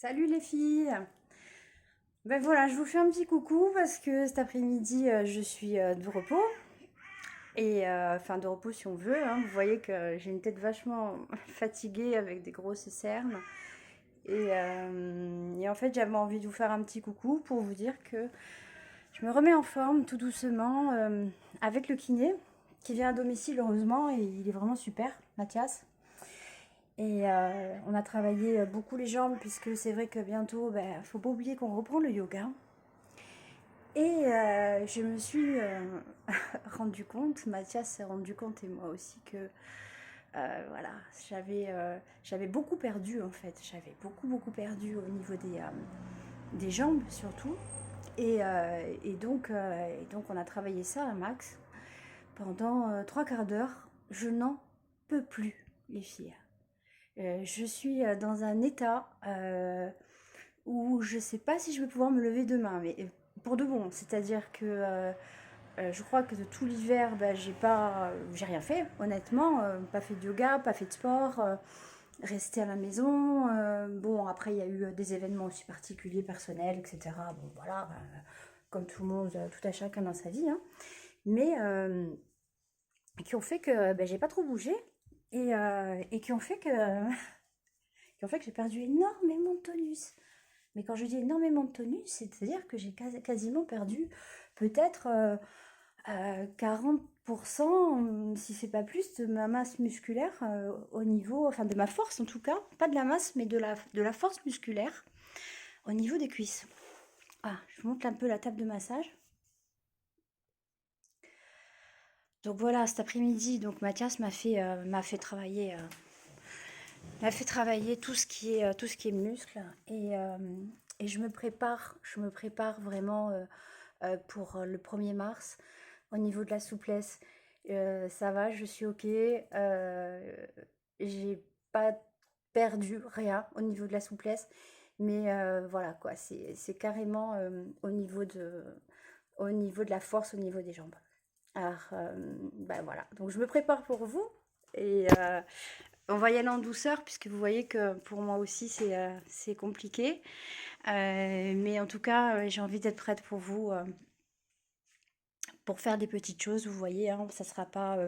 Salut les filles! Ben voilà, je vous fais un petit coucou parce que cet après-midi, je suis de repos. Et enfin, de repos si on veut, hein. Vous voyez que j'ai une tête vachement fatiguée avec des grosses cernes. Et en fait, j'avais envie de vous faire un petit coucou pour vous dire que je me remets en forme tout doucement avec le kiné qui vient à domicile, heureusement, et il est vraiment super, Mathias. Et on a travaillé beaucoup les jambes puisque c'est vrai que bientôt, ben, faut pas oublier qu'on reprend le yoga. Et je me suis rendu compte, Mathias s'est rendu compte et moi aussi que voilà, j'avais beaucoup perdu en fait. J'avais beaucoup perdu au niveau des jambes surtout. Et donc on a travaillé ça à max pendant trois quarts d'heure. Je n'en peux plus, les filles. Je suis dans un état où je sais pas si je vais pouvoir me lever demain, mais pour de bon. C'est-à-dire que je crois que de tout l'hiver, bah, j'ai rien fait, honnêtement. Pas fait de yoga, pas fait de sport, resté à la maison. Bon, après, il y a eu des événements aussi particuliers, personnels, etc. Bon, voilà, comme tout le monde, tout à chacun dans sa vie, hein. Mais qui ont fait que bah, j'ai pas trop bougé et qui ont fait que j'ai perdu énormément de tonus. Mais quand je dis énormément de tonus, c'est-à-dire que j'ai quasiment perdu peut-être 40%, si c'est pas plus, de ma masse musculaire au niveau, enfin de ma force en tout cas, pas de la masse, mais de la force musculaire au niveau des cuisses. Ah, je vous montre un peu la table de massage. Donc voilà, cet après-midi, donc Mathias m'a fait travailler tout ce qui est muscle et je me prépare vraiment pour le 1er mars au niveau de la souplesse. Ça va, je suis ok. J'ai pas perdu rien au niveau de la souplesse, mais voilà quoi, c'est carrément au niveau de la force, au niveau des jambes. Alors, bah voilà, donc je me prépare pour vous et on va y aller en douceur puisque vous voyez que pour moi aussi c'est compliqué. Mais en tout cas, j'ai envie d'être prête pour vous pour faire des petites choses. Vous voyez, hein, ça sera pas,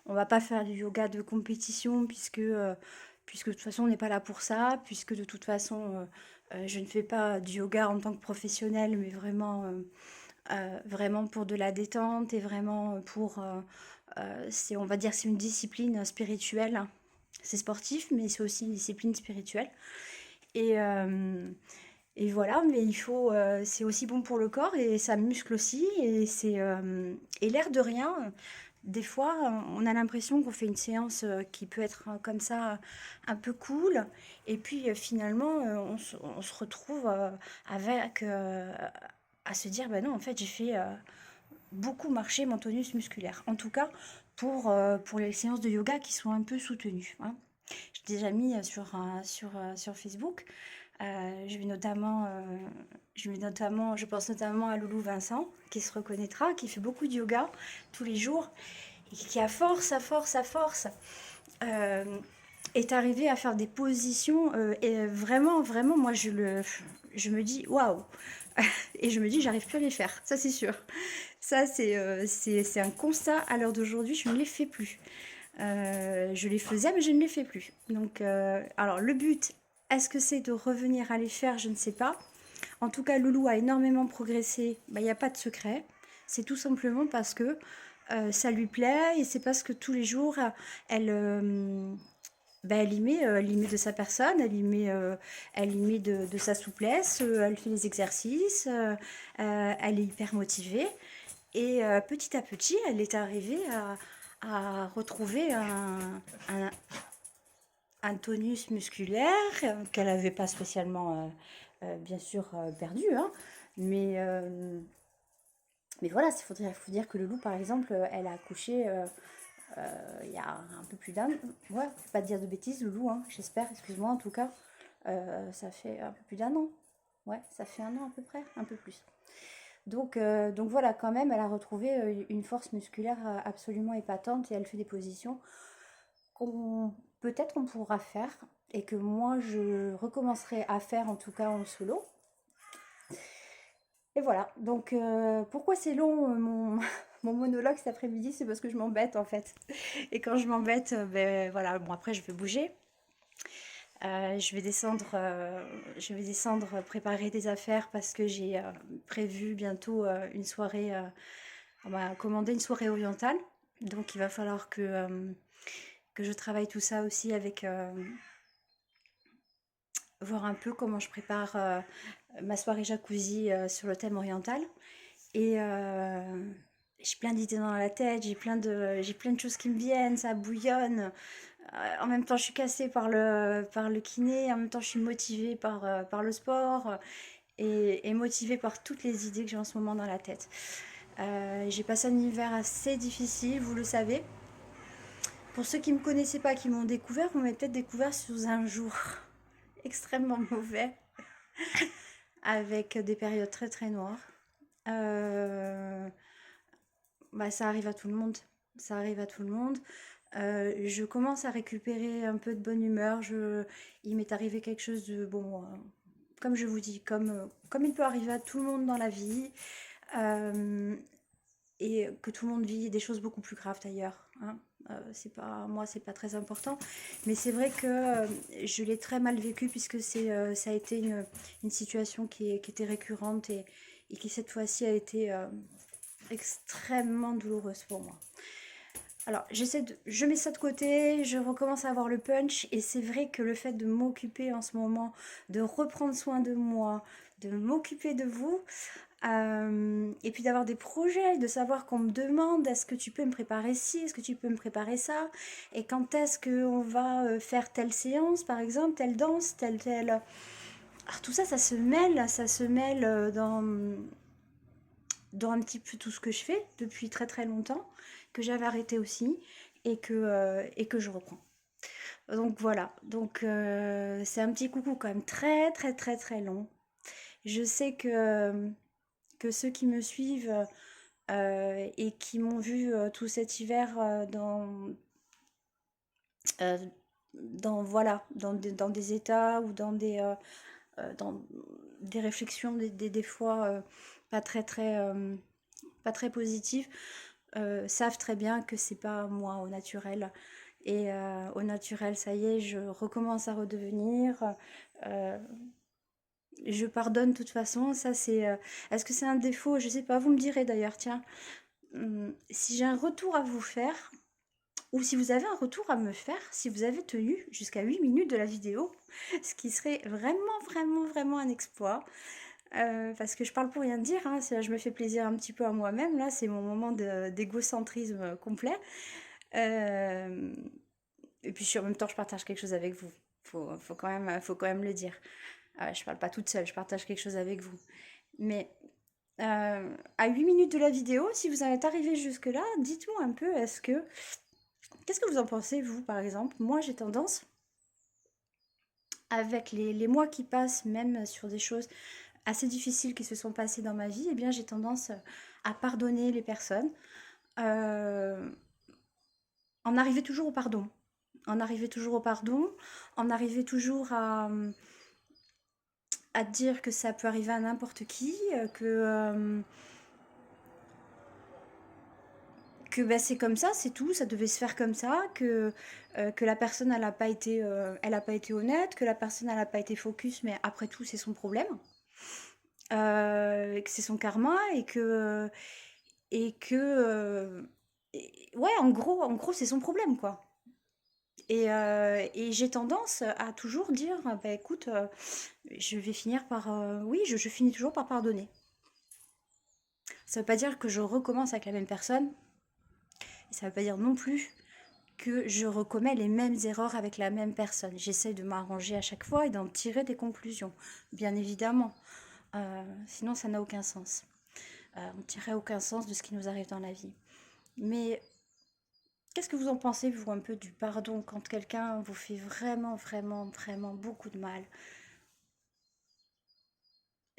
on va pas faire du yoga de compétition puisque de toute façon on n'est pas là pour ça, puisque de toute façon je ne fais pas du yoga en tant que professionnel, mais vraiment pour de la détente et vraiment on va dire, c'est une discipline spirituelle. C'est sportif, mais c'est aussi une discipline spirituelle. Et, et voilà, mais c'est aussi bon pour le corps et ça muscle aussi. Et l'air de rien, des fois, on a l'impression qu'on fait une séance qui peut être comme ça un peu cool. Et puis finalement, on se retrouve à se dire, bah non, en fait, j'ai fait beaucoup marcher mon tonus musculaire. En tout cas, pour les séances de yoga qui sont un peu soutenues, hein. J'ai déjà mis sur Facebook. Je pense notamment à Loulou Vincent, qui se reconnaîtra, qui fait beaucoup de yoga tous les jours, et qui à force, euh, est arrivé à faire des positions, et vraiment, vraiment, moi je me dis waouh! Et je me dis, j'arrive plus à les faire, ça c'est sûr. Ça, c'est un constat à l'heure d'aujourd'hui, je ne les fais plus. Je les faisais, mais je ne les fais plus. Donc, alors le but, est-ce que c'est de revenir à les faire? Je ne sais pas. En tout cas, Loulou a énormément progressé. Bah, il n'y a pas de secret. C'est tout simplement parce que ça lui plaît et c'est parce que tous les jours, elle, bah, elle y met de sa personne, elle y met de sa souplesse, elle fait les exercices, elle est hyper motivée. Et petit à petit, elle est arrivée à retrouver un- un tonus musculaire qu'elle n'avait pas spécialement, bien sûr, perdu, hein. Mais, euh, mais voilà, faut dire que le loup, par exemple, elle a accouché il y a un peu plus d'un... Ouais, je ne vais pas te dire de bêtises, Loulou, hein, j'espère, excuse-moi en tout cas. Ça fait un peu plus d'un an. Ouais, ça fait un an à peu près, un peu plus. Donc voilà, quand même, elle a retrouvé une force musculaire absolument épatante et elle fait des positions qu'on peut-être on pourra faire. et que moi je recommencerai à faire en tout cas en solo. Et voilà, donc pourquoi c'est long mon monologue cet après-midi, c'est parce que je m'embête en fait. Et quand je m'embête, ben voilà, bon après je vais bouger. Je vais descendre préparer des affaires parce que j'ai prévu bientôt une soirée, on m'a commandé une soirée orientale. Donc il va falloir que je travaille tout ça aussi avec, voir un peu comment je prépare ma soirée jacuzzi sur le thème oriental. Et j'ai plein d'idées dans la tête, j'ai plein de choses qui me viennent, ça bouillonne. En même temps, je suis cassée par le kiné, en même temps, je suis motivée par le sport et motivée par toutes les idées que j'ai en ce moment dans la tête. J'ai passé un hiver assez difficile, vous le savez. Pour ceux qui ne me connaissaient pas, qui m'ont découvert, on m'a peut-être découvert sous un jour extrêmement mauvais, avec des périodes très très noires. Euh, Bah, ça arrive à tout le monde. Ça arrive à tout le monde. Je commence à récupérer un peu de bonne humeur. Il m'est arrivé quelque chose de bon, comme je vous dis, comme il peut arriver à tout le monde dans la vie, euh, et que tout le monde vit des choses beaucoup plus graves d'ailleurs, hein. C'est pas, moi, c'est pas très important, mais c'est vrai que je l'ai très mal vécu puisque ça a été une situation qui était récurrente et qui cette fois-ci a été extrêmement douloureuse pour moi. Alors, je mets ça de côté, je recommence à avoir le punch, et c'est vrai que le fait de m'occuper en ce moment, de reprendre soin de moi, de m'occuper de vous, et puis d'avoir des projets, de savoir qu'on me demande est-ce que tu peux me préparer ci, est-ce que tu peux me préparer ça, et quand est-ce qu'on va faire telle séance, par exemple, telle danse, telle. Alors tout ça, ça se mêle dans un petit peu tout ce que je fais depuis très très longtemps, que j'avais arrêté aussi et que je reprends. Donc voilà, donc c'est un petit coucou quand même très très très très long. Je sais que ceux qui me suivent et qui m'ont vu tout cet hiver euh, voilà, dans des états ou dans des réflexions des fois pas très très pas très positives, savent très bien que c'est pas moi au naturel. Et au naturel, ça y est, je recommence à redevenir. euh, je pardonne de toute façon. Ça, c'est. Est-ce que c'est un défaut? Je sais pas. Vous me direz d'ailleurs. Tiens, si j'ai un retour à vous faire, ou si vous avez un retour à me faire, si vous avez tenu jusqu'à 8 minutes de la vidéo, ce qui serait vraiment, vraiment, vraiment un exploit. Parce que je parle pour rien dire, hein, je me fais plaisir un petit peu à moi-même, là, c'est mon moment d'égocentrisme complet. Euh, et puis en même temps, je partage quelque chose avec vous. Faut quand même le dire. Je parle pas toute seule, je partage quelque chose avec vous. Mais à 8 minutes de la vidéo, si vous en êtes arrivé jusque-là, dites-moi un peu, qu'est-ce que vous en pensez, vous, par exemple? Moi, j'ai tendance, avec les mois qui passent, même sur des choses assez difficiles qui se sont passées dans ma vie, eh bien, j'ai tendance à pardonner les personnes, euh, en arriver toujours au pardon. En arriver toujours au pardon, en arriver toujours à dire que ça peut arriver à n'importe qui, que bah, c'est comme ça, c'est tout, ça devait se faire comme ça, que la personne elle a pas été honnête, que la personne elle a pas été focus, mais après tout c'est son problème, que c'est son karma et que ouais en gros c'est son problème quoi. Et j'ai tendance à toujours dire bah écoute je vais finir par oui je finis toujours par pardonner. Ça veut pas dire que je recommence avec la même personne, et ça veut pas dire non plus que je recommets les mêmes erreurs avec la même personne. J'essaie de m'arranger à chaque fois et d'en tirer des conclusions, bien évidemment. Sinon, ça n'a aucun sens. On ne tirerait aucun sens de ce qui nous arrive dans la vie. Mais qu'est-ce que vous en pensez, vous, un peu du pardon quand quelqu'un vous fait vraiment, vraiment, vraiment beaucoup de mal,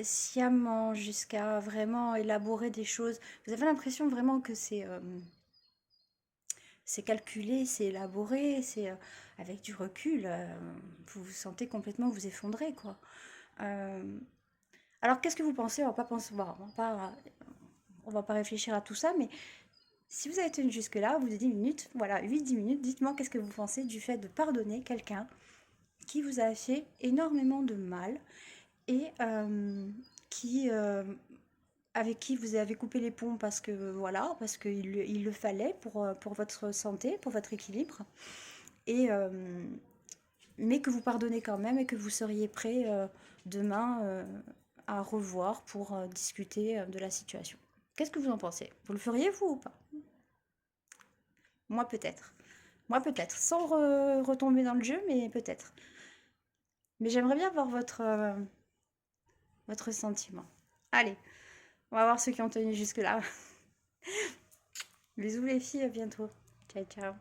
sciemment, jusqu'à vraiment élaborer des choses? Vous avez l'impression vraiment que c'est calculé, c'est élaboré, avec du recul, vous vous sentez complètement vous effondrer, quoi. Euh, alors, qu'est-ce que vous pensez? On va pas penser, bon, on va pas réfléchir à tout ça, mais si vous avez tenu jusque-là, au bout de 10 minutes, voilà, 8-10 minutes, dites-moi qu'est-ce que vous pensez du fait de pardonner quelqu'un qui vous a fait énormément de mal et qui, avec qui vous avez coupé les ponts parce que voilà, parce qu'il le fallait pour votre santé, pour votre équilibre, et mais que vous pardonnez quand même et que vous seriez prêt demain à revoir pour discuter de la situation. Qu'est-ce que vous en pensez? Vous le feriez vous ou pas? Moi peut-être. Moi peut-être. Sans retomber dans le jeu, mais peut-être. Mais j'aimerais bien voir votre sentiment. Allez, on va voir ceux qui ont tenu jusque-là. Bisous les filles, à bientôt. Ciao, ciao.